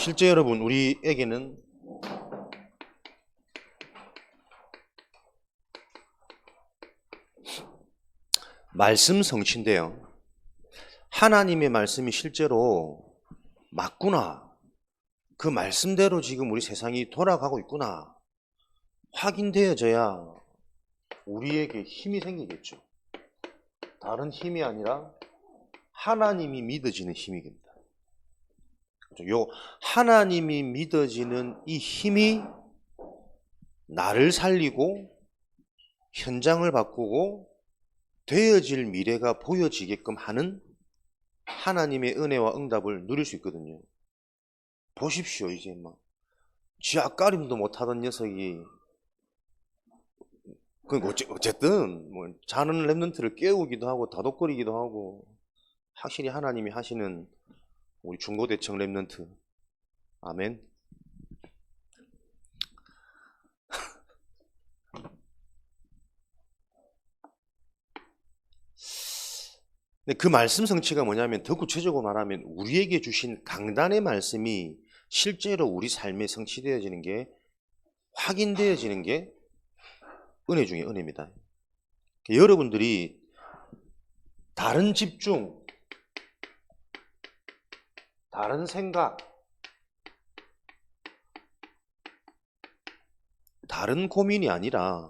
실제 여러분, 우리에게는 말씀 성취인데요. 하나님의 말씀이 실제로 맞구나. 그 말씀대로 지금 우리 세상이 돌아가고 있구나. 확인되어져야 우리에게 힘이 생기겠죠. 다른 힘이 아니라 하나님이 믿어지는 힘이겠다. 요 하나님이 믿어지는 이 힘이 나를 살리고 현장을 바꾸고 되어질 미래가 보여지게끔 하는 하나님의 은혜와 응답을 누릴 수 있거든요. 보십시오. 이제 막 지 앞가림도 못하던 녀석이 어쨌든 뭐 자는 랩런트를 깨우기도 하고 다독거리기도 하고, 확실히 하나님이 하시는 우리 중고대청 랩런트. 아멘. 근데 그 말씀 성취가 뭐냐면, 더 구체적으로 말하면 우리에게 주신 강단의 말씀이 실제로 우리 삶에 성취되어지는 게, 확인되어지는 게 은혜 중에 은혜입니다. 여러분들이 다른 집중, 다른 생각, 다른 고민이 아니라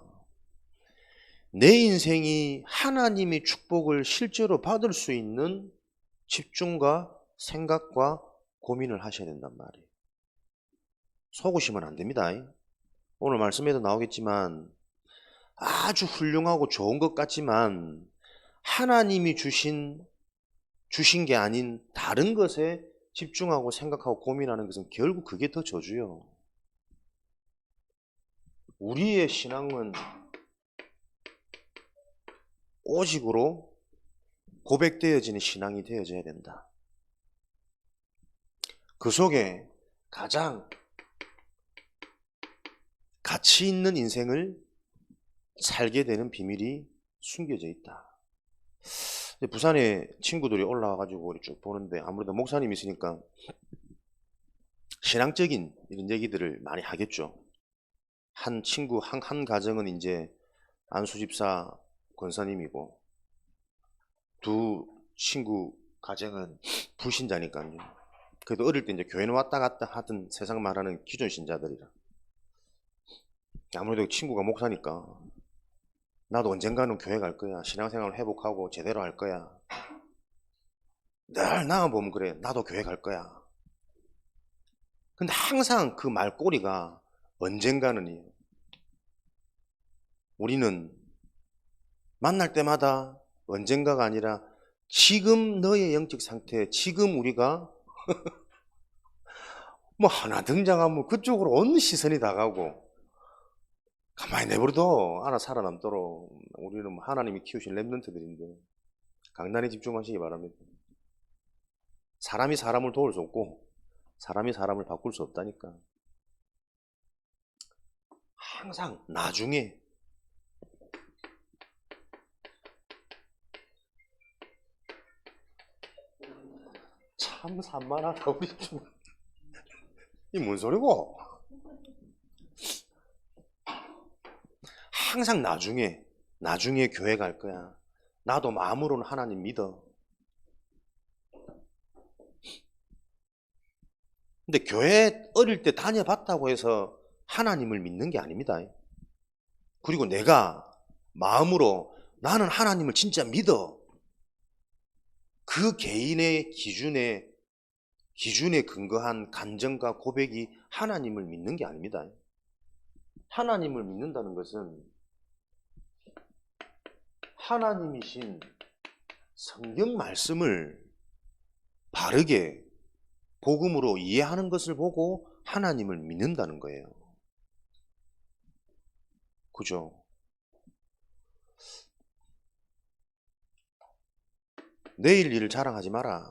내 인생이 하나님의 축복을 실제로 받을 수 있는 집중과 생각과 고민을 하셔야 된단 말이에요. 속으시면 안 됩니다. 오늘 말씀에도 나오겠지만 아주 훌륭하고 좋은 것 같지만 하나님이 주신 게 아닌 다른 것에 집중하고 생각하고 고민하는 것은 결국 그게 더 저주요. 우리의 신앙은 오직으로 고백되어지는 신앙이 되어져야 된다. 그 속에 가장 가치 있는 인생을 살게 되는 비밀이 숨겨져 있다. 부산에 친구들이 올라와가지고 우리 쭉 보는데, 아무래도 목사님이 있으니까 신앙적인 이런 얘기들을 많이 하겠죠. 한 친구, 한 가정은 이제 안수 집사 권사님이고, 두 친구 가정은 불신자니까요. 그래도 어릴 때 이제 교회는 왔다 갔다 하던 세상 말하는 기존 신자들이라. 아무래도 친구가 목사니까 나도 언젠가는 교회 갈 거야. 신앙생활을 회복하고 제대로 할 거야. 늘 나만 보면 그래. 나도 교회 갈 거야. 근데 항상 그 말꼬리가 언젠가는이에요. 우리는 만날 때마다 언젠가가 아니라 지금 너의 영적 상태, 지금 우리가 뭐 하나 등장하면 그쪽으로 온 시선이 다 가고, 가만히 내버려둬 하나 살아남도록. 우리는 하나님이 키우신 랩런트들인데 강단에 집중하시기 바랍니다. 사람이 사람을 도울 수 없고 사람이 사람을 바꿀 수 없다니까. 항상 나중에 참 산만하다 우리 좀. 이 뭔 소리고? 항상 나중에 교회 갈 거야. 나도 마음으로는 하나님 믿어. 근데 교회 어릴 때 다녀봤다고 해서 하나님을 믿는 게 아닙니다. 그리고 내가 마음으로 나는 하나님을 진짜 믿어. 그 개인의 기준에 근거한 간증과 고백이 하나님을 믿는 게 아닙니다. 하나님을 믿는다는 것은 하나님이신 성경 말씀을 바르게 복음으로 이해하는 것을 보고 하나님을 믿는다는 거예요. 그죠? 내일 일을 자랑하지 마라.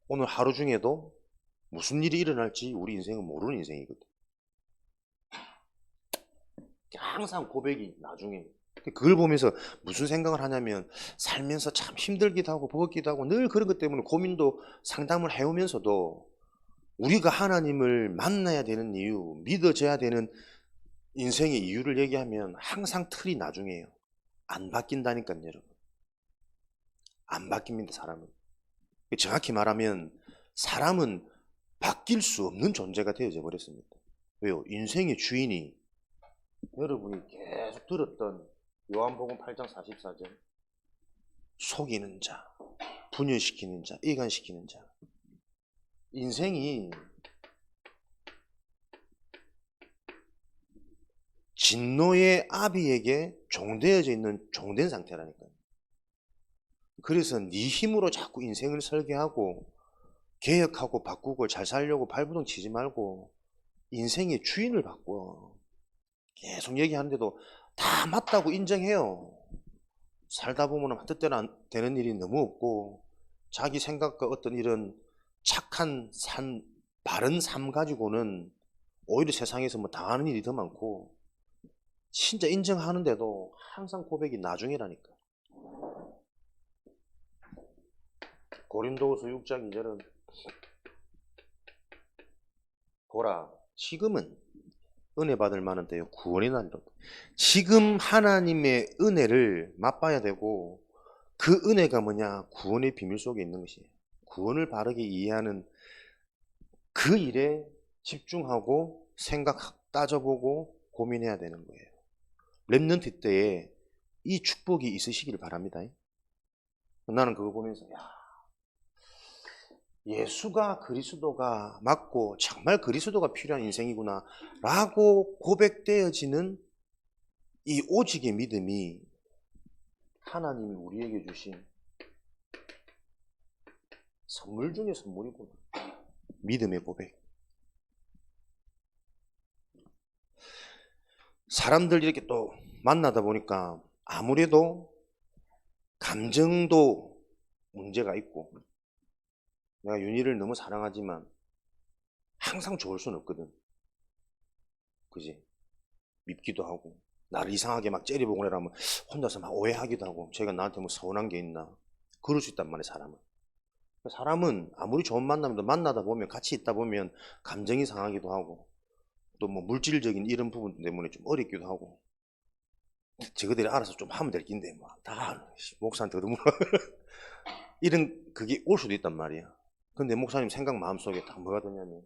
오늘 하루 중에도 무슨 일이 일어날지 우리 인생은 모르는 인생이거든. 항상 고백이 나중에. 그걸 보면서 무슨 생각을 하냐면 살면서 참 힘들기도 하고 버겁기도 하고 늘 그런 것 때문에 고민도 상담을 해오면서도 우리가 하나님을 만나야 되는 이유, 믿어져야 되는 인생의 이유를 얘기하면 항상 틀이 나중에요. 안 바뀐다니까요, 여러분. 안 바뀝니다, 사람은. 정확히 말하면 사람은 바뀔 수 없는 존재가 되어져 버렸습니다. 왜요? 인생의 주인이 여러분이 계속 들었던 요한복음 8장 44절 속이는 자, 분열시키는 자, 이간시키는 자. 인생이 진노의 아비에게 종되어져 있는 종된 상태라니까요. 그래서 네 힘으로 자꾸 인생을 설계하고 개혁하고 바꾸고 잘 살려고 발버둥 치지 말고 인생의 주인을 바꿔. 계속 얘기하는데도 다 맞다고 인정해요. 살다 보면 뜻대로 안 되는 일이 너무 없고 자기 생각과 어떤 이런 착한 바른 삶 가지고는 오히려 세상에서 뭐 당하는 일이 더 많고 진짜 인정하는데도 항상 고백이 나중이라니까. 고린도후서 6장 2절은 보라 지금은 은혜 받을 만한 때요 구원의 날이다. 지금 하나님의 은혜를 맛봐야 되고 그 은혜가 뭐냐? 구원의 비밀 속에 있는 것이에요. 구원을 바르게 이해하는 그 일에 집중하고 생각 따져보고 고민해야 되는 거예요. 렘넌트 때에 이 축복이 있으시길 바랍니다. 나는 그거 보면서 예수가 그리스도가 맞고 정말 그리스도가 필요한 인생이구나 라고 고백되어지는 이 오직의 믿음이 하나님이 우리에게 주신 선물 중에 선물이구나. 믿음의 고백. 사람들 이렇게 또 만나다 보니까 아무래도 감정도 문제가 있고 내가 윤희를 너무 사랑하지만 항상 좋을 수는 없거든. 그지? 밉기도 하고 나를 이상하게 막 째려보고 그러면 혼자서 막 오해하기도 하고 제가 나한테 뭐 서운한 게 있나 그럴 수 있단 말이야. 사람은 아무리 좋은 만남도 만나다 보면 같이 있다 보면 감정이 상하기도 하고 또 뭐 물질적인 이런 부분 때문에 좀 어렵기도 하고 저거들이 알아서 좀 하면 될 낀데 뭐 다 목사한테 얻어물어 이런 그게 올 수도 있단 말이야. 근데 목사님 생각 마음속에 다 뭐가 되냐면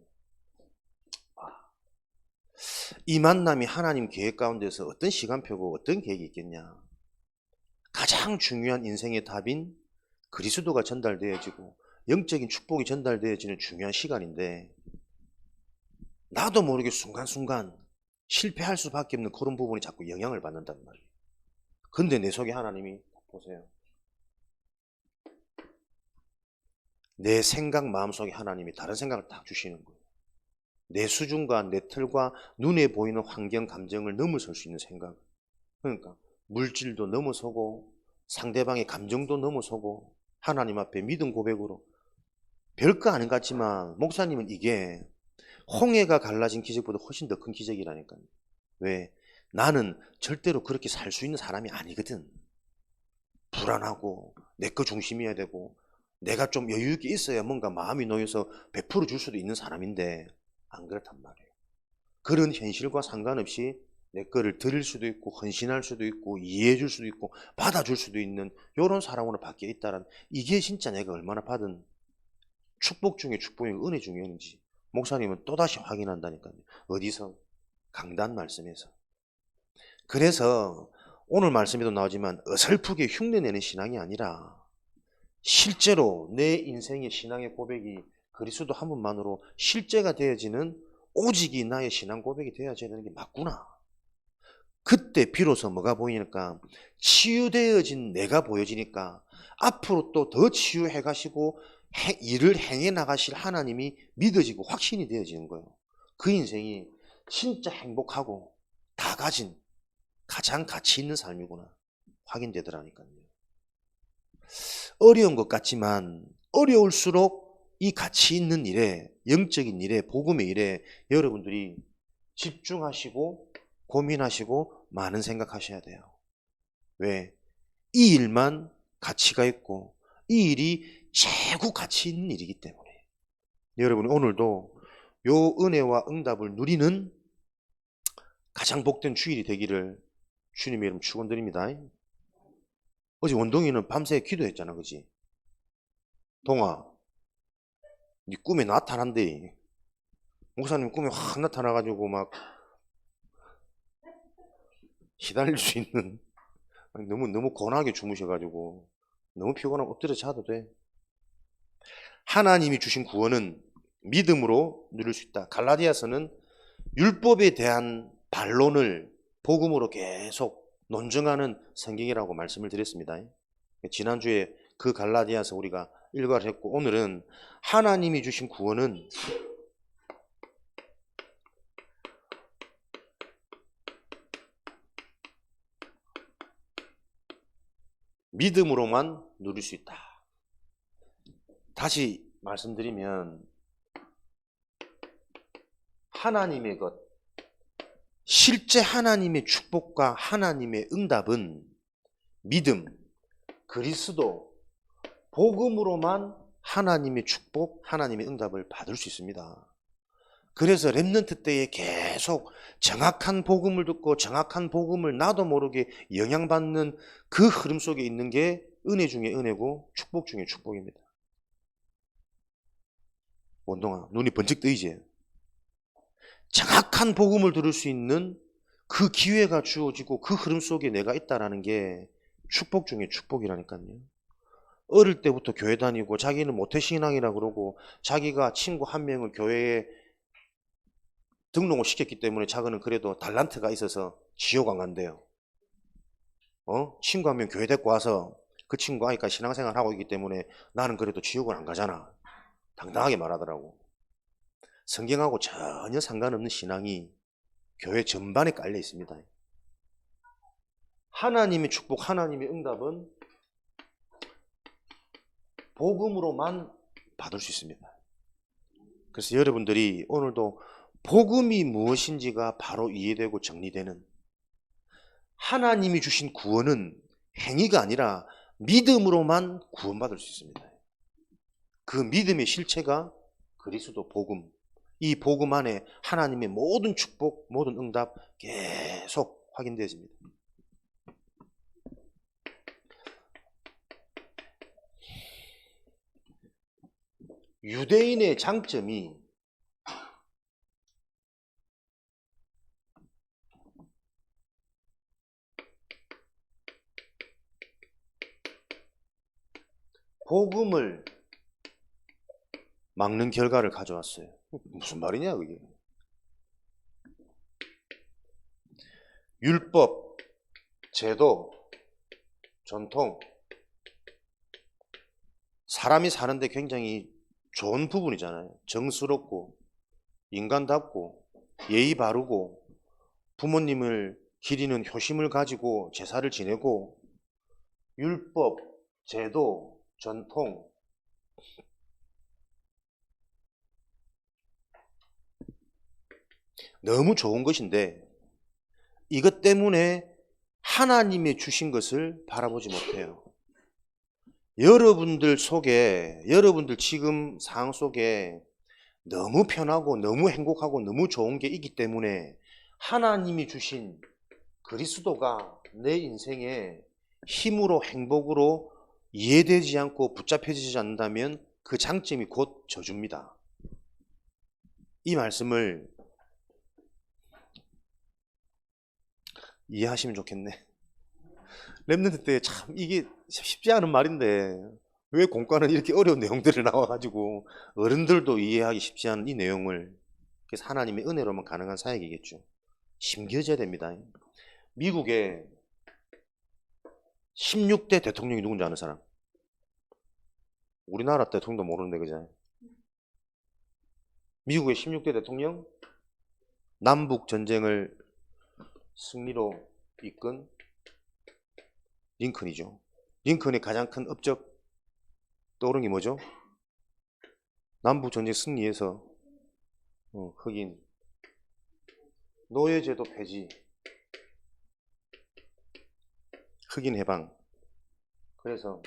이 만남이 하나님 계획 가운데서 어떤 시간표고 어떤 계획이 있겠냐. 가장 중요한 인생의 답인 그리스도가 전달되어지고 영적인 축복이 전달되어지는 중요한 시간인데 나도 모르게 순간순간 실패할 수밖에 없는 그런 부분이 자꾸 영향을 받는단 말이에요. 근데 내 속에 하나님이 보세요. 내 생각 마음속에 하나님이 다른 생각을 딱 주시는 거예요. 내 수준과 내 틀과 눈에 보이는 환경 감정을 넘어설 수 있는 생각. 그러니까 물질도 넘어서고 상대방의 감정도 넘어서고 하나님 앞에 믿음 고백으로 별거 아닌 것 같지만 목사님은 이게 홍해가 갈라진 기적보다 훨씬 더 큰 기적이라니까요. 왜? 나는 절대로 그렇게 살 수 있는 사람이 아니거든. 불안하고 내 거 중심이어야 되고 내가 좀 여유 있게 있어야 뭔가 마음이 놓여서 베풀어 줄 수도 있는 사람인데 안 그렇단 말이에요. 그런 현실과 상관없이 내 거를 드릴 수도 있고 헌신할 수도 있고 이해해 줄 수도 있고 받아줄 수도 있는 이런 사람으로 바뀌어 있다는 이게 진짜 내가 얼마나 받은 축복 중에 축복이고 은혜 중에 은혜인지 목사님은 또다시 확인한다니까요. 어디서? 강단 말씀에서. 그래서 오늘 말씀에도 나오지만 어설프게 흉내내는 신앙이 아니라 실제로 내 인생의 신앙의 고백이 그리스도 한 분만으로 실제가 되어지는 오직이 나의 신앙 고백이 되어져야 되는 게 맞구나. 그때 비로소 뭐가 보이니까 치유되어진 내가 보여지니까 앞으로 또 더 치유해 가시고 일을 행해 나가실 하나님이 믿어지고 확신이 되어지는 거예요. 그 인생이 진짜 행복하고 다 가진 가장 가치 있는 삶이구나 확인되더라니까요. 어려운 것 같지만 어려울수록 이 가치 있는 일에 영적인 일에 복음의 일에 여러분들이 집중하시고 고민하시고 많은 생각하셔야 돼요. 왜? 이 일만 가치가 있고 이 일이 최고 가치 있는 일이기 때문에 여러분 오늘도 요 은혜와 응답을 누리는 가장 복된 주일이 되기를 주님의 이름 축원드립니다. 어제 원동이는 밤새 기도했잖아, 그지? 동아, 네 꿈에 나타난대. 목사님 꿈에 확 나타나가지고 막 시달릴 수 있는 너무 고나게 주무셔가지고 너무 피곤하면 엎드려 자도 돼. 하나님이 주신 구원은 믿음으로 누릴 수 있다. 갈라디아서는 율법에 대한 반론을 복음으로 계속 논증하는 성경이라고 말씀을 드렸습니다. 지난주에 그 갈라디아서 우리가 일과를 했고 오늘은 하나님이 주신 구원은 믿음으로만 누릴 수 있다. 다시 말씀드리면 하나님의 것, 실제 하나님의 축복과 하나님의 응답은 믿음, 그리스도, 복음으로만 하나님의 축복, 하나님의 응답을 받을 수 있습니다. 그래서 렘넌트 때에 계속 정확한 복음을 듣고 정확한 복음을 나도 모르게 영향받는 그 흐름 속에 있는 게 은혜 중에 은혜고 축복 중에 축복입니다. 원동아, 눈이 번쩍 뜨이지? 정확한 복음을 들을 수 있는 그 기회가 주어지고 그 흐름 속에 내가 있다라는 게 축복 중에 축복이라니까요. 어릴 때부터 교회 다니고 자기는 모태신앙이라 그러고 자기가 친구 한 명을 교회에 등록을 시켰기 때문에 자기는 그래도 달란트가 있어서 지옥 안 간대요. 친구 한 명 교회 데리고 와서 그 친구 아이까 신앙생활 하고 있기 때문에 나는 그래도 지옥을 안 가잖아. 당당하게 말하더라고. 성경하고 전혀 상관없는 신앙이 교회 전반에 깔려 있습니다. 하나님의 축복, 하나님의 응답은 복음으로만 받을 수 있습니다. 그래서 여러분들이 오늘도 복음이 무엇인지가 바로 이해되고 정리되는, 하나님이 주신 구원은 행위가 아니라 믿음으로만 구원받을 수 있습니다. 그 믿음의 실체가 그리스도 복음, 이 복음 안에 하나님의 모든 축복, 모든 응답 계속 확인되어집니다. 유대인의 장점이 복음을 막는 결과를 가져왔어요. 무슨 말이냐 그게? 율법, 제도, 전통, 사람이 사는데 굉장히 좋은 부분이잖아요. 정스럽고 인간답고 예의 바르고 부모님을 기리는 효심을 가지고 제사를 지내고 율법, 제도, 전통, 너무 좋은 것인데 이것 때문에 하나님의 주신 것을 바라보지 못해요. 여러분들 속에, 여러분들 지금 상황 속에 너무 편하고 너무 행복하고 너무 좋은 게 있기 때문에 하나님이 주신 그리스도가 내 인생의 힘으로 행복으로 이해되지 않고 붙잡혀지지 않는다면 그 장점이 곧 저주입니다. 이 말씀을 이해하시면 좋겠네. 랩런트 때 참 이게 쉽지 않은 말인데 왜 공과는 이렇게 어려운 내용들을 나와가지고 어른들도 이해하기 쉽지 않은 이 내용을, 그래서 하나님의 은혜로만 가능한 사역이겠죠. 심겨져야 됩니다. 미국의 16대 대통령이 누군지 아는 사람? 우리나라 대통령도 모르는데 그죠? 미국의 16대 대통령, 남북 전쟁을 승리로 이끈 링컨이죠. 링컨의 가장 큰 업적 떠오른 게 뭐죠? 남북 전쟁 승리에서 흑인 노예제도 폐지, 흑인 해방. 그래서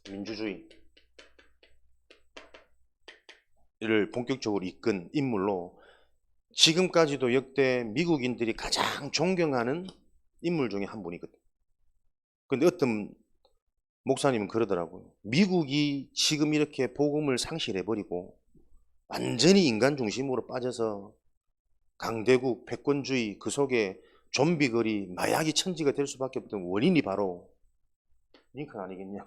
민주주의를 본격적으로 이끈 인물로 지금까지도 역대 미국인들이 가장 존경하는 인물 중에 한 분이거든. 근데 어떤 목사님은 그러더라고요. 미국이 지금 이렇게 복음을 상실해버리고 완전히 인간 중심으로 빠져서 강대국, 패권주의 그 속에 좀비거리, 마약이 천지가 될 수밖에 없던 원인이 바로 링컨 아니겠냐.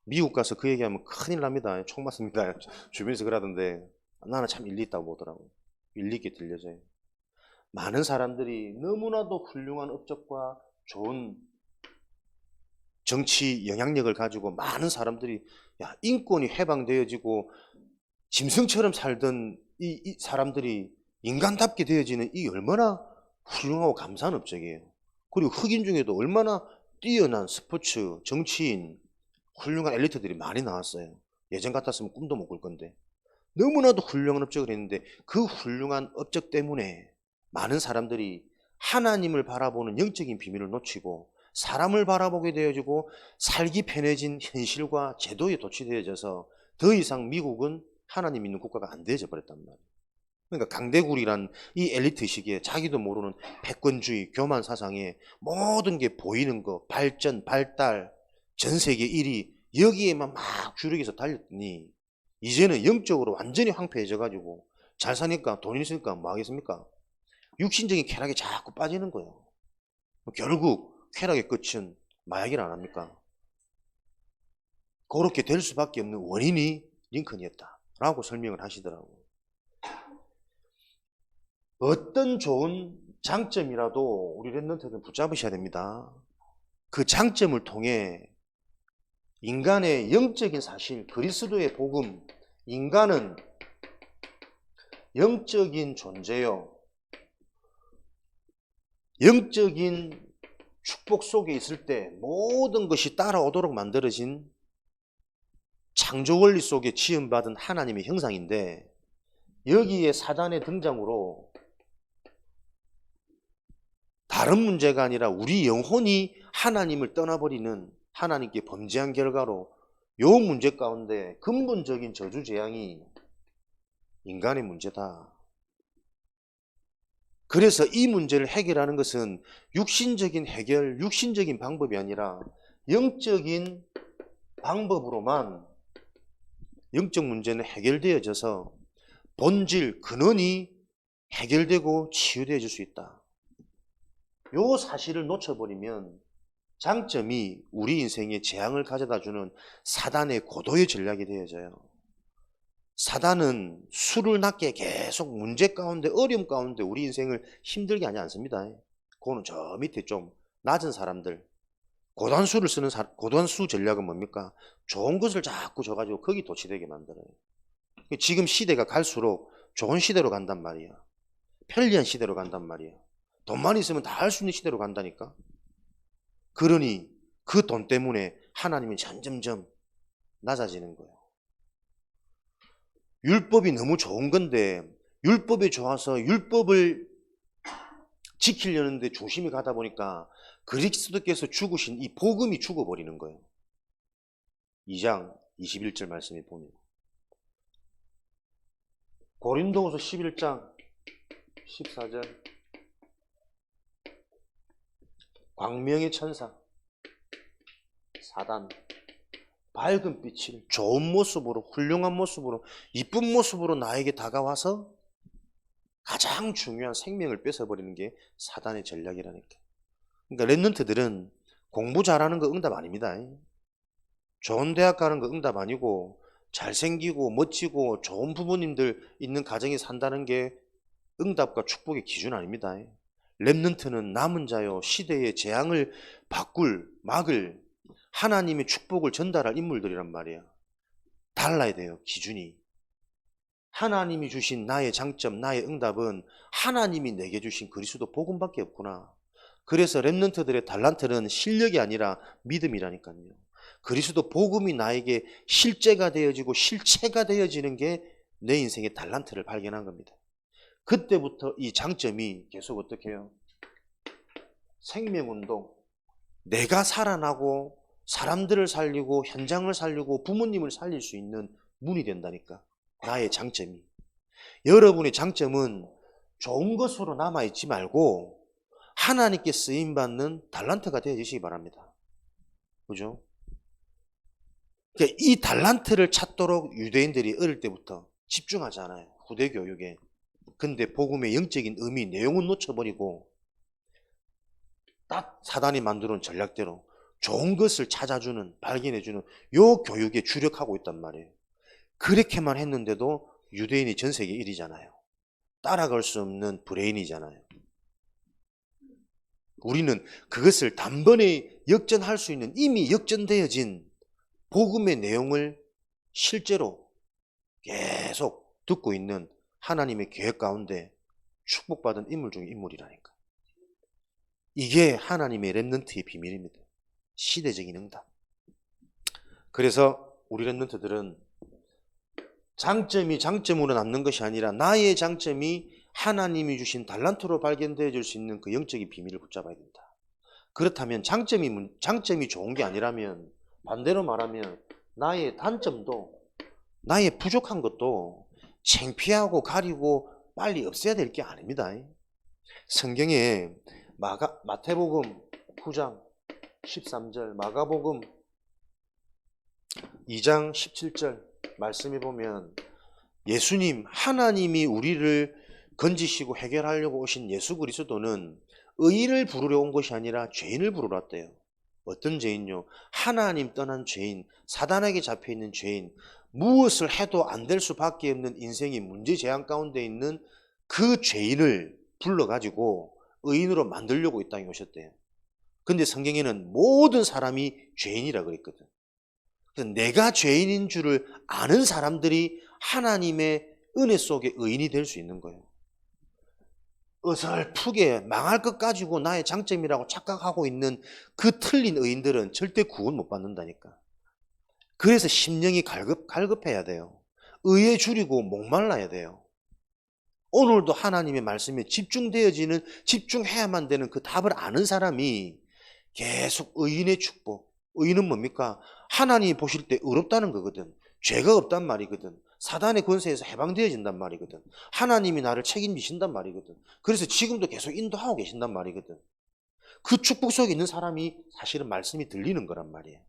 미국 가서 그 얘기하면 큰일 납니다. 총 맞습니다. 주변에서 그러던데 나는 참 일리 있다고 보더라고요. 일리 있게 들려져요. 많은 사람들이 너무나도 훌륭한 업적과 좋은 정치 영향력을 가지고 많은 사람들이 야, 인권이 해방되어지고 짐승처럼 살던 이 사람들이 인간답게 되어지는 이 얼마나 훌륭하고 감사한 업적이에요. 그리고 흑인 중에도 얼마나 뛰어난 스포츠, 정치인, 훌륭한 엘리트들이 많이 나왔어요. 예전 같았으면 꿈도 못 꿀 건데. 너무나도 훌륭한 업적을 했는데 그 훌륭한 업적 때문에 많은 사람들이 하나님을 바라보는 영적인 비밀을 놓치고 사람을 바라보게 되어지고 살기 편해진 현실과 제도에 도취되어져서 더 이상 미국은 하나님 있는 국가가 안 되어져 버렸단 말이에요. 그러니까 강대국이란 이 엘리트 시기에 자기도 모르는 패권주의, 교만 사상에 모든 게 보이는 거, 발전, 발달, 전 세계 1위 여기에만 막 주력해서 달렸더니 이제는 영적으로 완전히 황폐해져 가지고 잘 사니까 돈 있으니까 뭐 하겠습니까? 육신적인 쾌락에 자꾸 빠지는 거예요. 결국 쾌락의 끝은 마약이라 안 합니까? 그렇게 될 수밖에 없는 원인이 링컨이었다라고 설명을 하시더라고요. 어떤 좋은 장점이라도 우리 랩런트는 붙잡으셔야 됩니다. 그 장점을 통해 인간의 영적인 사실, 그리스도의 복음, 인간은 영적인 존재요. 영적인 축복 속에 있을 때 모든 것이 따라오도록 만들어진 창조 원리 속에 지음받은 하나님의 형상인데 여기에 사단의 등장으로 다른 문제가 아니라 우리 영혼이 하나님을 떠나버리는 하나님께 범죄한 결과로 이 문제 가운데 근본적인 저주재앙이 인간의 문제다. 그래서 이 문제를 해결하는 것은 육신적인 해결, 육신적인 방법이 아니라 영적인 방법으로만 영적 문제는 해결되어져서 본질, 근원이 해결되고 치유되어질 수 있다. 이 사실을 놓쳐버리면 장점이 우리 인생에 재앙을 가져다주는 사단의 고도의 전략이 되어져요. 사단은 수를 낮게 계속 문제 가운데 어려움 가운데 우리 인생을 힘들게 하지 않습니다. 그거는 저 밑에 좀 낮은 사람들 고단수를 쓰는 고단수 전략은 뭡니까? 좋은 것을 자꾸 줘가지고 거기 도취되게 만들어요. 지금 시대가 갈수록 좋은 시대로 간단 말이야. 편리한 시대로 간단 말이야. 돈만 있으면 다 할 수 있는 시대로 간다니까. 그러니 그 돈 때문에 하나님이 점점점 낮아지는 거예요. 율법이 너무 좋은 건데 율법이 좋아서 율법을 지키려는데 중심이 가다 보니까 그리스도께서 죽으신 이 복음이 죽어버리는 거예요. 2장 21절 말씀에 보면 고린도후서 11장 14절 광명의 천사 사단 밝은 빛을 좋은 모습으로 훌륭한 모습으로 이쁜 모습으로 나에게 다가와서 가장 중요한 생명을 뺏어버리는 게 사단의 전략이라니까. 그러니까 랩런트들은 공부 잘하는 거 응답 아닙니다. 좋은 대학 가는 거 응답 아니고 잘생기고 멋지고 좋은 부모님들 있는 가정에 산다는 게 응답과 축복의 기준 아닙니다. 랩런트는 남은 자요 시대의 재앙을 막을 하나님의 축복을 전달할 인물들이란 말이야. 달라야 돼요, 기준이. 하나님이 주신 나의 장점, 나의 응답은 하나님이 내게 주신 그리스도 복음밖에 없구나. 그래서 랩런트들의 달란트는 실력이 아니라 믿음이라니까요. 그리스도 복음이 나에게 실제가 되어지고 실체가 되어지는 게 내 인생의 달란트를 발견한 겁니다. 그때부터 이 장점이 계속 어떻게 해요? 생명운동, 내가 살아나고 사람들을 살리고 현장을 살리고 부모님을 살릴 수 있는 문이 된다니까. 나의 장점이. 여러분의 장점은 좋은 것으로 남아있지 말고 하나님께 쓰임받는 달란트가 되어지시기 바랍니다. 그죠? 그러니까 이 달란트를 찾도록 유대인들이 어릴 때부터 집중하잖아요. 후대 교육에. 근데 복음의 영적인 의미, 내용은 놓쳐버리고 딱 사단이 만들어온 전략대로 좋은 것을 찾아주는, 발견해주는 요 교육에 주력하고 있단 말이에요. 그렇게만 했는데도 유대인이 전 세계 1위잖아요. 따라갈 수 없는 브레인이잖아요. 우리는 그것을 단번에 역전할 수 있는 이미 역전되어진 복음의 내용을 실제로 계속 듣고 있는 하나님의 계획 가운데 축복받은 인물 중에 인물이라니까. 이게 하나님의 렘넌트의 비밀입니다. 시대적인 응답. 그래서 우리 렘넌트들은 장점이 장점으로 남는 것이 아니라 나의 장점이 하나님이 주신 달란트로 발견되어질 수 있는 그 영적인 비밀을 붙잡아야 된다. 그렇다면 장점이 좋은 게 아니라면 반대로 말하면 나의 단점도 나의 부족한 것도 창피하고 가리고 빨리 없애야 될 게 아닙니다. 성경에 마태복음 9장 13절, 마가복음 2장 17절 말씀해 보면 예수님, 하나님이 우리를 건지시고 해결하려고 오신 예수 그리스도는 의인을 부르러 온 것이 아니라 죄인을 부르러 왔대요. 어떤 죄인요? 하나님 떠난 죄인, 사단에게 잡혀있는 죄인, 무엇을 해도 안 될 수밖에 없는 인생의 문제 재앙 가운데 있는 그 죄인을 불러가지고 의인으로 만들려고 이 땅에 오셨대요. 근데 성경에는 모든 사람이 죄인이라 그랬거든. 그래서 내가 죄인인 줄을 아는 사람들이 하나님의 은혜 속에 의인이 될 수 있는 거예요. 어설프게 망할 것 가지고 나의 장점이라고 착각하고 있는 그 틀린 의인들은 절대 구원 못 받는다니까. 그래서 심령이 갈급해야 돼요. 의에 줄이고 목말라야 돼요. 오늘도 하나님의 말씀에 집중해야만 되는 그 답을 아는 사람이 계속 의인의 축복. 의인은 뭡니까? 하나님이 보실 때 의롭다는 거거든. 죄가 없단 말이거든. 사단의 권세에서 해방되어진단 말이거든. 하나님이 나를 책임지신단 말이거든. 그래서 지금도 계속 인도하고 계신단 말이거든. 그 축복 속에 있는 사람이 사실은 말씀이 들리는 거란 말이에요.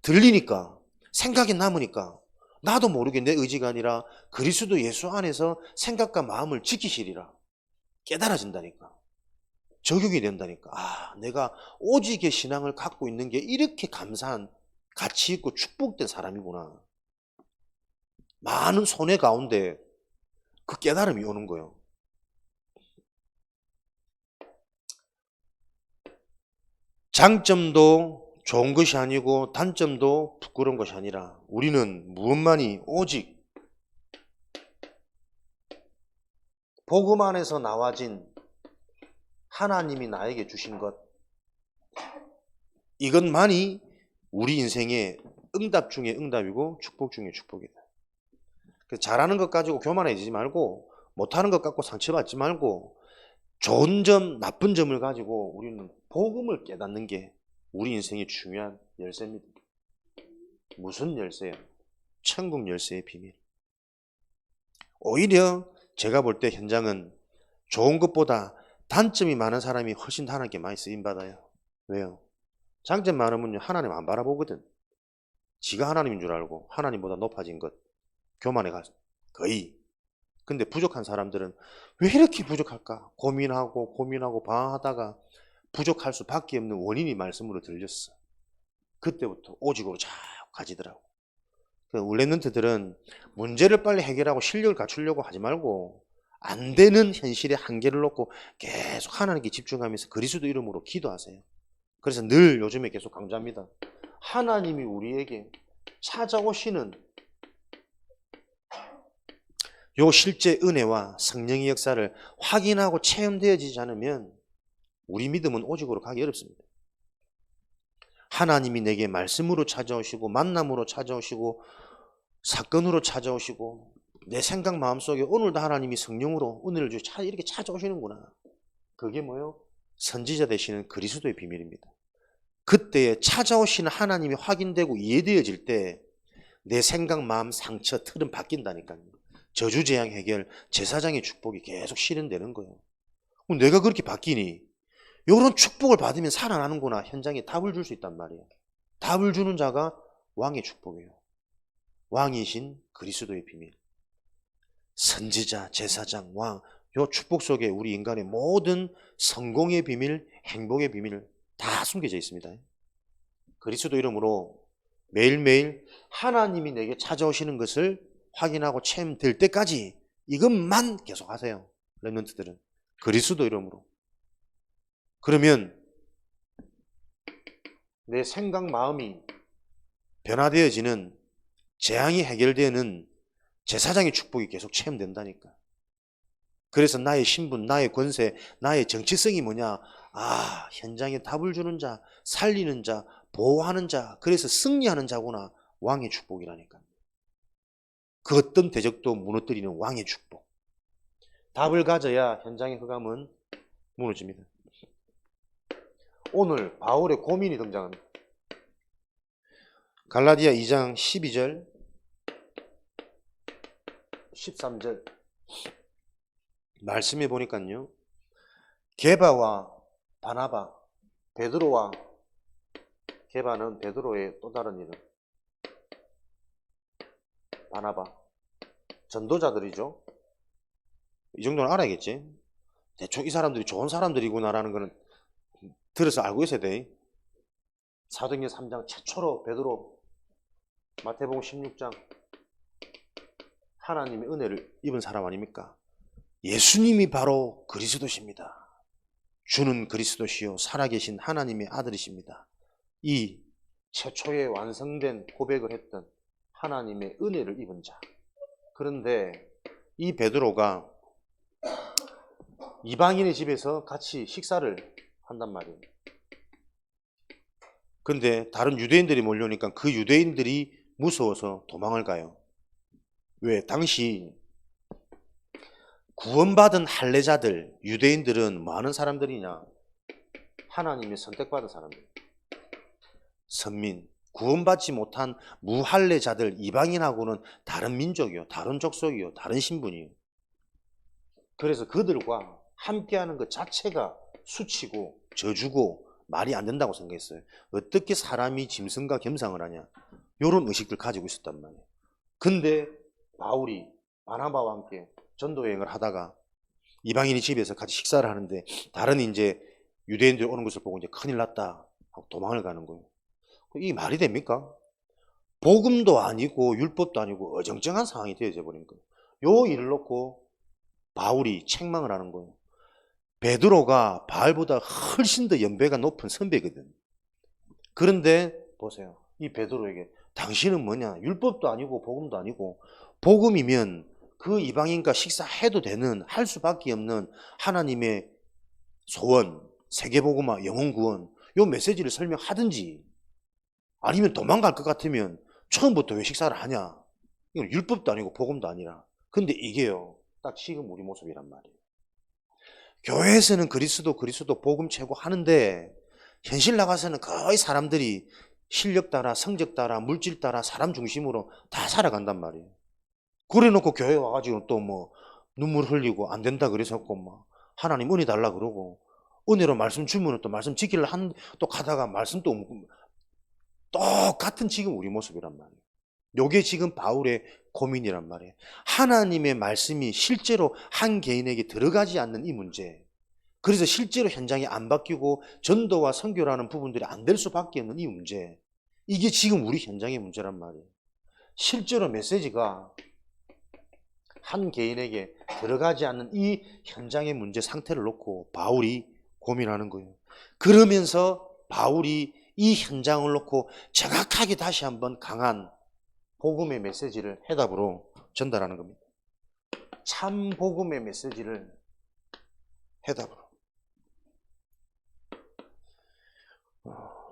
들리니까, 생각이 남으니까 나도 모르게 내 의지가 아니라 그리스도 예수 안에서 생각과 마음을 지키시리라 깨달아진다니까. 적용이 된다니까. 아, 내가 오직의 신앙을 갖고 있는 게 이렇게 감사한, 가치 있고 축복된 사람이구나. 많은 손해 가운데 그 깨달음이 오는 거예요. 장점도 좋은 것이 아니고 단점도 부끄러운 것이 아니라 우리는 무엇만이 오직 복음 안에서 나와진 하나님이 나에게 주신 것, 이것만이 우리 인생의 응답 중에 응답이고 축복 중에 축복이다. 잘하는 것 가지고 교만해지지 말고, 못하는 것 갖고 상처받지 말고, 좋은 점, 나쁜 점을 가지고 우리는 복음을 깨닫는 게 우리 인생의 중요한 열쇠입니다. 무슨 열쇠요? 천국 열쇠의 비밀. 오히려 제가 볼 때 현장은 좋은 것보다 단점이 많은 사람이 훨씬 하나님께 많이 쓰임받아요. 왜요? 장점 많으면요, 하나님 안 바라보거든. 지가 하나님인 줄 알고 하나님보다 높아진 것 교만해 가 거의. 근데 부족한 사람들은 왜 이렇게 부족할까 고민하고 방황하다가 부족할 수밖에 없는 원인이 말씀으로 들렸어. 그때부터 오직으로 자꾸 가지더라고. 우리 렘넌트들은 문제를 빨리 해결하고 실력을 갖추려고 하지 말고 안 되는 현실의 한계를 놓고 계속 하나님께 집중하면서 그리스도 이름으로 기도하세요. 그래서 늘 요즘에 계속 강조합니다. 하나님이 우리에게 찾아오시는 요 실제 은혜와 성령의 역사를 확인하고 체험되어지지 않으면 우리 믿음은 오직으로 가기 어렵습니다. 하나님이 내게 말씀으로 찾아오시고 만남으로 찾아오시고 사건으로 찾아오시고 내 생각 마음속에 오늘도 하나님이 성령으로 은혜를 주셔 이렇게 찾아오시는구나. 그게 뭐예요? 선지자 되시는 그리스도의 비밀입니다. 그때에 찾아오시는 하나님이 확인되고 이해되어질 때 내 생각, 마음, 상처, 틀은 바뀐다니까요. 저주재앙 해결, 제사장의 축복이 계속 실현되는 거예요. 그럼 내가 그렇게 바뀌니 이런 축복을 받으면 살아나는구나. 현장에 답을 줄 수 있단 말이에요. 답을 주는 자가 왕의 축복이에요. 왕이신 그리스도의 비밀. 선지자, 제사장, 왕, 요 축복 속에 우리 인간의 모든 성공의 비밀, 행복의 비밀 다 숨겨져 있습니다. 그리스도 이름으로 매일매일 하나님이 내게 찾아오시는 것을 확인하고 체험될 때까지 이것만 계속 하세요. 렘넌트들은 그리스도 이름으로. 그러면 내 생각, 마음이 변화되어지는, 재앙이 해결되는 제사장의 축복이 계속 체험된다니까. 그래서 나의 신분, 나의 권세, 나의 정체성이 뭐냐? 아, 현장에 답을 주는 자, 살리는 자, 보호하는 자, 그래서 승리하는 자구나. 왕의 축복이라니까. 그 어떤 대적도 무너뜨리는 왕의 축복. 답을 가져야 현장의 흑암은 무너집니다. 오늘 바울의 고민이 등장합니다. 갈라디아 2장 12절, 13절 말씀해 보니까요. 게바와 바나바, 베드로와, 게바는 베드로의 또 다른 이름, 바나바, 전도자들이죠. 이 정도는 알아야겠지. 대충 이 사람들이 좋은 사람들이구나라는 거는 들어서 알고 있어야 돼. 사도행전 3장 최초로 베드로, 마태복음 16장 하나님의 은혜를 입은 사람 아닙니까? 예수님이 바로 그리스도십니다. 주는 그리스도시요 살아계신 하나님의 아들이십니다. 이 최초의 완성된 고백을 했던 하나님의 은혜를 입은 자. 그런데 이 베드로가 이방인의 집에서 같이 식사를 한단 말이에요. 근데 다른 유대인들이 몰려오니까 그 유대인들이 무서워서 도망을 가요. 왜? 당시 구원받은 할례자들, 유대인들은 뭐 하는 사람들이냐? 하나님의 선택받은 사람들. 선민, 구원받지 못한 무할례자들, 이방인하고는 다른 민족이요, 다른 족속이요, 다른 신분이요. 그래서 그들과 함께하는 것 자체가 수치고 저주고 말이 안 된다고 생각했어요. 어떻게 사람이 짐승과 겸상을 하냐? 이런 의식들 가지고 있었단 말이에요. 근데 바울이 바나바와 함께 전도여행을 하다가 이방인이 집에서 같이 식사를 하는데 다른 이제 유대인들이 오는 것을 보고 이제 큰일 났다 하고 도망을 가는 거예요. 이게 말이 됩니까? 복음도 아니고 율법도 아니고 어정쩡한 상황이 되어져 버린 거예요. 요 일을 놓고 바울이 책망을 하는 거예요. 베드로가 바울보다 훨씬 더 연배가 높은 선배거든. 그런데 보세요. 이 베드로에게 당신은 뭐냐? 율법도 아니고 복음도 아니고 복음이면 그 이방인과 식사해도 되는, 할 수밖에 없는 하나님의 소원, 세계복음화, 영혼구원 요 메시지를 설명하든지 아니면 도망갈 것 같으면 처음부터 왜 식사를 하냐? 이건 율법도 아니고 복음도 아니라. 근데 이게요, 딱 지금 우리 모습이란 말이에요. 교회에서는 그리스도 복음 최고 하는데 현실 나가서는 거의 사람들이 실력 따라, 성적 따라, 물질 따라 사람 중심으로 다 살아간단 말이에요. 그래 놓고 교회 와가지고 또 뭐 눈물 흘리고 안 된다 그래서 막 하나님 은혜 달라 그러고 은혜로 말씀 주면 또 말씀 지키려 또 가다가 말씀 또 똑같은 지금 우리 모습이란 말이에요. 요게 지금 바울의 고민이란 말이에요. 하나님의 말씀이 실제로 한 개인에게 들어가지 않는 이 문제. 그래서 실제로 현장이 안 바뀌고 전도와 선교라는 부분들이 안 될 수밖에 없는 이 문제. 이게 지금 우리 현장의 문제란 말이에요. 실제로 메시지가 한 개인에게 들어가지 않는 이 현장의 문제 상태를 놓고 바울이 고민하는 거예요. 그러면서 바울이 이 현장을 놓고 정확하게 다시 한번 강한 복음의 메시지를 해답으로 전달하는 겁니다. 참 복음의 메시지를 해답으로.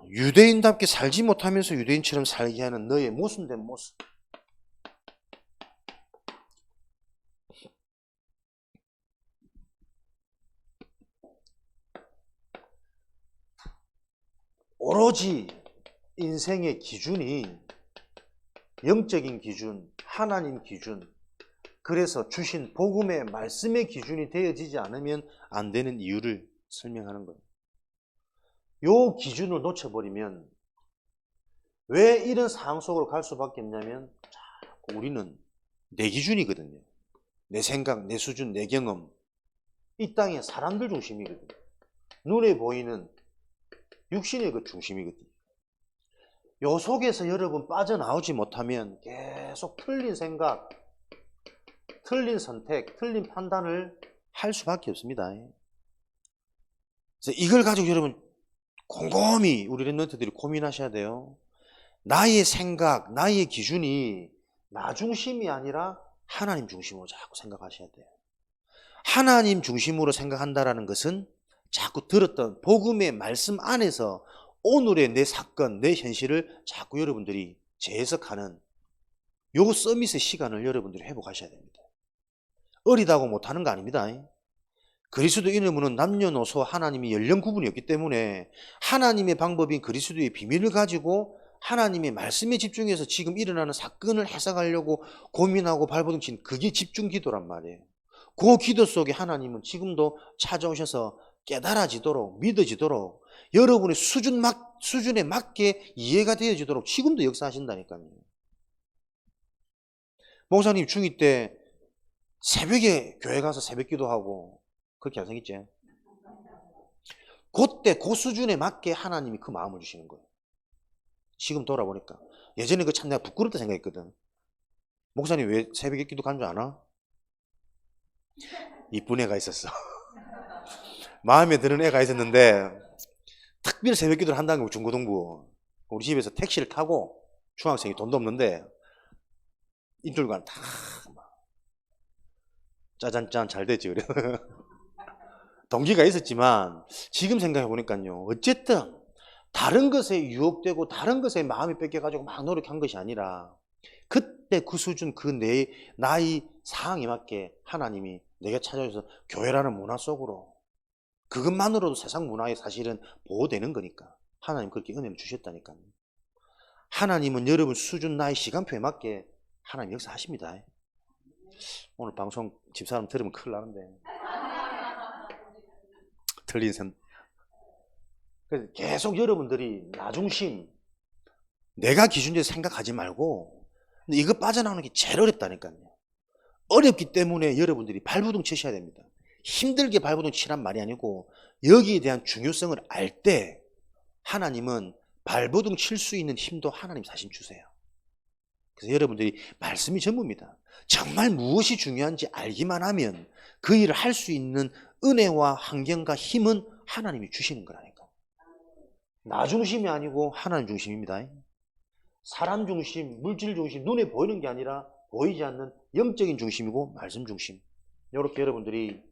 유대인답게 살지 못하면서 유대인처럼 살게 하는 너의 모순된 모습. 오로지 인생의 기준이 영적인 기준, 하나님 기준, 그래서 주신 복음의 말씀의 기준이 되어지지 않으면 안 되는 이유를 설명하는 거예요. 요 기준을 놓쳐버리면 왜 이런 상황 속으로 갈 수밖에 없냐면 자꾸 우리는 내 기준이거든요. 내 생각, 내 수준, 내 경험. 이 땅의 사람들 중심이거든요. 눈에 보이는 육신의 그 중심이거든요. 요 속에서 여러분 빠져나오지 못하면 계속 틀린 생각, 틀린 선택, 틀린 판단을 할 수밖에 없습니다. 그래서 이걸 가지고 여러분 곰곰이 우리 랩런트들이 고민하셔야 돼요. 나의 생각, 나의 기준이 나 중심이 아니라 하나님 중심으로 자꾸 생각하셔야 돼요. 하나님 중심으로 생각한다는 것은 자꾸 들었던 복음의 말씀 안에서 오늘의 내 사건, 내 현실을 자꾸 여러분들이 재해석하는 요 서밋의 시간을 여러분들이 회복하셔야 됩니다. 어리다고 못하는 거 아닙니다. 그리스도인은 남녀노소 하나님이 연령 구분이 없기 때문에 하나님의 방법인 그리스도의 비밀을 가지고 하나님의 말씀에 집중해서 지금 일어나는 사건을 해석하려고 고민하고 발버둥친 그게 집중 기도란 말이에요. 그 기도 속에 하나님은 지금도 찾아오셔서 깨달아지도록 믿어지도록 여러분의 수준에 맞게 이해가 되어지도록 지금도 역사하신다니까요. 목사님 중2 때 새벽에 교회 가서 새벽 기도하고 그렇게 안 생겼지? 그때 그 수준에 맞게 하나님이 그 마음을 주시는 거예요. 지금 돌아보니까 예전에 그 참 내가 부끄럽다 생각했거든. 목사님 왜 새벽에 기도 간 줄 아나? 이쁜 애가 있었어. 마음에 드는 애가 있었는데 특별히 새벽 기도를 한다는 거 중고등부. 우리 집에서 택시를 타고 중학생이 돈도 없는데 인줄간 다 짜잔짠 잘 됐지. 그래. 동기가 있었지만 지금 생각해 보니까요. 어쨌든 다른 것에 유혹되고 다른 것에 마음이 뺏겨가지고 막 노력한 것이 아니라 그때 그 수준, 그 내 나이 상황에 맞게 하나님이 내게 찾아오셔서 교회라는 문화 속으로 그것만으로도 세상 문화에 사실은 보호되는 거니까 하나님 그렇게 은혜를 주셨다니까요. 하나님은 여러분 수준, 나이, 시간표에 맞게 하나님 역사하십니다. 오늘 방송 집사람 들으면 큰일 나는데 틀린 선. 그래서 계속 여러분들이 나 중심, 내가 기준대로 생각하지 말고 근데 이거 빠져나오는 게 제일 어렵다니까요. 어렵기 때문에 여러분들이 발부둥 치셔야 됩니다. 힘들게 발부둥 치란 말이 아니고 여기에 대한 중요성을 알 때 하나님은 발부둥 칠 수 있는 힘도 하나님 사심 주세요. 그래서 여러분들이 말씀이 전부입니다. 정말 무엇이 중요한지 알기만 하면 그 일을 할 수 있는 은혜와 환경과 힘은 하나님이 주시는 거라니까. 나 중심이 아니고 하나님 중심입니다. 사람 중심, 물질 중심, 눈에 보이는 게 아니라 보이지 않는 영적인 중심이고 말씀 중심. 이렇게 여러분들이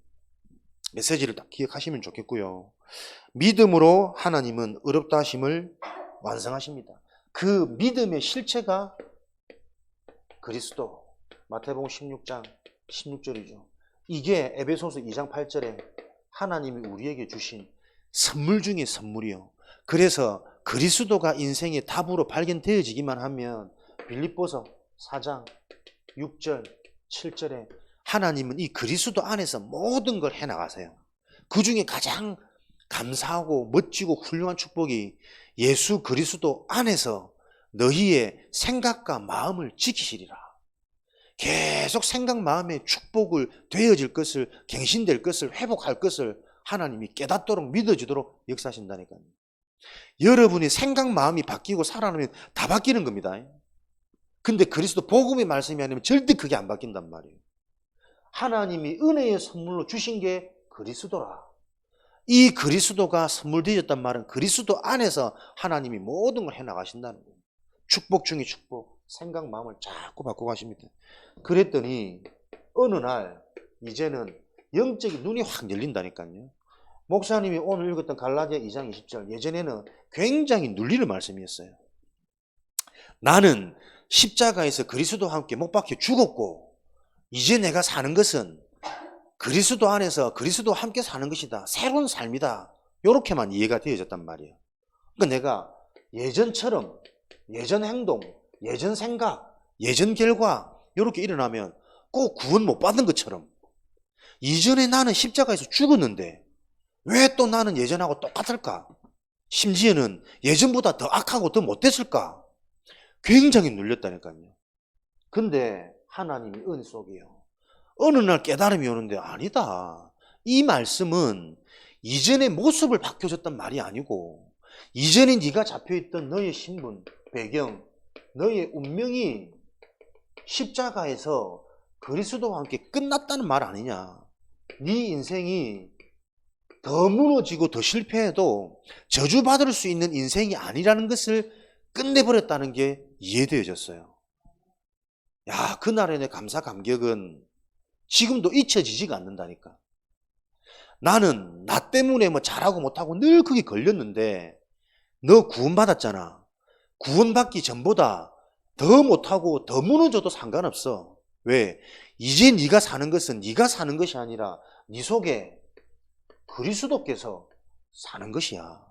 메시지를 딱 기억하시면 좋겠고요. 믿음으로 하나님은 어렵다 하심을 완성하십니다. 그 믿음의 실체가 그리스도, 마태복음 16장 16절이죠. 이게 에베소서 2장 8절에 하나님이 우리에게 주신 선물 중에 선물이요. 그래서 그리스도가 인생의 답으로 발견되어지기만 하면 빌립보서 4장 6절 7절에 하나님은 이 그리스도 안에서 모든 걸 해나가세요. 그 중에 가장 감사하고 멋지고 훌륭한 축복이 예수 그리스도 안에서 너희의 생각과 마음을 지키시리라. 계속 생각 마음의 축복을 되어질 것을, 갱신될 것을, 회복할 것을 하나님이 깨닫도록 믿어지도록 역사하신다니까요. 여러분이 생각 마음이 바뀌고 살아나면 다 바뀌는 겁니다. 근데 그리스도 복음의 말씀이 아니면 절대 그게 안 바뀐단 말이에요. 하나님이 은혜의 선물로 주신 게 그리스도라. 이 그리스도가 선물 되었단 말은 그리스도 안에서 하나님이 모든 걸 해나가신다는 거예요. 축복 중에 축복, 생각 마음을 자꾸 바꾸고 가십니다. 그랬더니 어느 날 이제는 영적인 눈이 확 열린다니까요. 목사님이 오늘 읽었던 갈라디아 2장 20절, 예전에는 굉장히 눌리는 말씀이었어요. 나는 십자가에서 그리스도와 함께 못 박혀 죽었고 이제 내가 사는 것은 그리스도 안에서 그리스도와 함께 사는 것이다. 새로운 삶이다. 이렇게만 이해가 되어졌단 말이에요. 그러니까 내가 예전처럼 예전 행동, 예전 생각, 예전 결과 이렇게 일어나면 꼭 구원 못 받은 것처럼 이전에 나는 십자가에서 죽었는데 왜 또 나는 예전하고 똑같을까? 심지어는 예전보다 더 악하고 더 못됐을까? 굉장히 눌렸다니까요. 근데 하나님이 은혜 속이요. 어느 날 깨달음이 오는데 아니다. 이 말씀은 이전의 모습을 바뀌어졌단 말이 아니고 이전에 네가 잡혀있던 너의 신분, 배경, 너의 운명이 십자가에서 그리스도와 함께 끝났다는 말 아니냐. 네 인생이 더 무너지고 더 실패해도 저주받을 수 있는 인생이 아니라는 것을 끝내버렸다는 게 이해되어졌어요. 야, 그날의 내 감사 감격은 지금도 잊혀지지가 않는다니까. 나는 나 때문에 뭐 잘하고 못하고 늘 그게 걸렸는데 너 구원받았잖아. 구원받기 전보다 더 못하고 더 무너져도 상관없어. 왜? 이제 네가 사는 것은 네가 사는 것이 아니라 네 속에 그리스도께서 사는 것이야.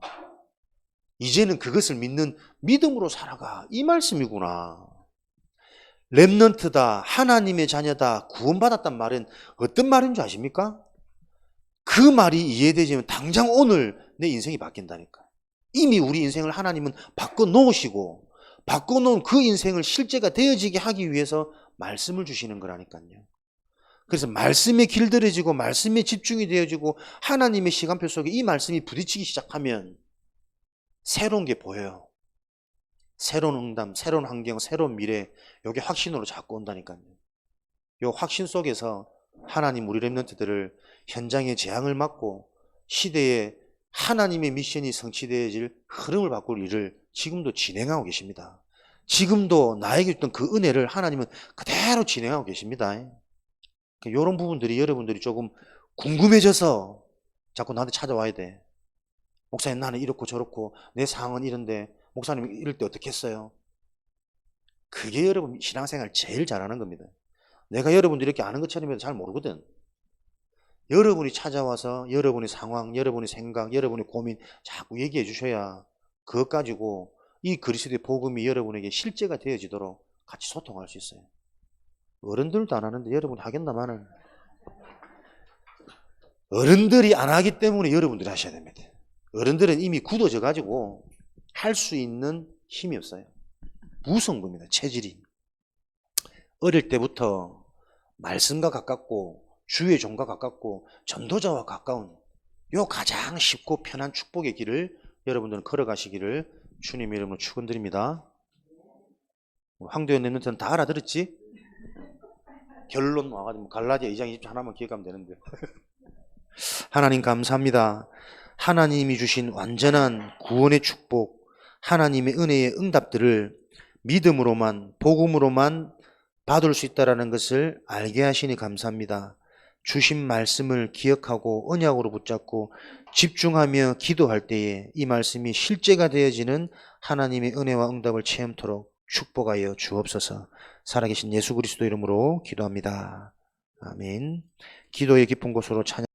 이제는 그것을 믿는 믿음으로 살아가. 이 말씀이구나. 렘넌트다, 하나님의 자녀다, 구원받았단 말은 어떤 말인 줄 아십니까? 그 말이 이해되지면 당장 오늘 내 인생이 바뀐다니까. 이미 우리 인생을 하나님은 바꿔놓으시고 바꿔놓은 그 인생을 실제가 되어지게 하기 위해서 말씀을 주시는 거라니까요. 그래서 말씀에 길들여지고 말씀에 집중이 되어지고 하나님의 시간표 속에 이 말씀이 부딪히기 시작하면 새로운 게 보여요. 새로운 응답, 새로운 환경, 새로운 미래, 이게 확신으로 자꾸 온다니까요. 이 확신 속에서 하나님 우리 렘넌트들을 현장의 재앙을 막고 시대에 하나님의 미션이 성취되어질 흐름을 바꿀 일을 지금도 진행하고 계십니다. 지금도 나에게 줬던 그 은혜를 하나님은 그대로 진행하고 계십니다. 이런 부분들이 여러분들이 조금 궁금해져서 자꾸 나한테 찾아와야 돼. 목사님, 나는 이렇고 저렇고 내 상황은 이런데 목사님 이럴 때 어떻게 했어요? 그게 여러분 신앙생활 제일 잘하는 겁니다. 내가 여러분들이 이렇게 아는 것처럼 해도 잘 모르거든. 여러분이 찾아와서 여러분의 상황, 여러분의 생각, 여러분의 고민 자꾸 얘기해 주셔야 그것 가지고 이 그리스도의 복음이 여러분에게 실제가 되어지도록 같이 소통할 수 있어요. 어른들도 안 하는데 여러분 하겠나마는. 어른들이 안 하기 때문에 여러분들이 하셔야 됩니다. 어른들은 이미 굳어져 가지고 할 수 있는 힘이 없어요. 무서운 겁니다. 체질이. 어릴 때부터 말씀과 가깝고 주의 종과 가깝고 전도자와 가까운 요 가장 쉽고 편한 축복의 길을 여러분들은 걸어가시기를 주님의 이름으로 축원드립니다. 황도현 렘넌트는 다 알아들었지? 결론 와가지고 갈라디아 2장 20절 하나만 기억하면 되는데. 하나님 감사합니다. 하나님이 주신 완전한 구원의 축복, 하나님의 은혜의 응답들을 믿음으로만, 복음으로만 받을 수 있다는 것을 알게 하시니 감사합니다. 주신 말씀을 기억하고 언약으로 붙잡고 집중하며 기도할 때에 이 말씀이 실제가 되어지는 하나님의 은혜와 응답을 체험토록 축복하여 주옵소서. 살아계신 예수 그리스도 이름으로 기도합니다. 아멘. 기도의 깊은 곳으로 찬양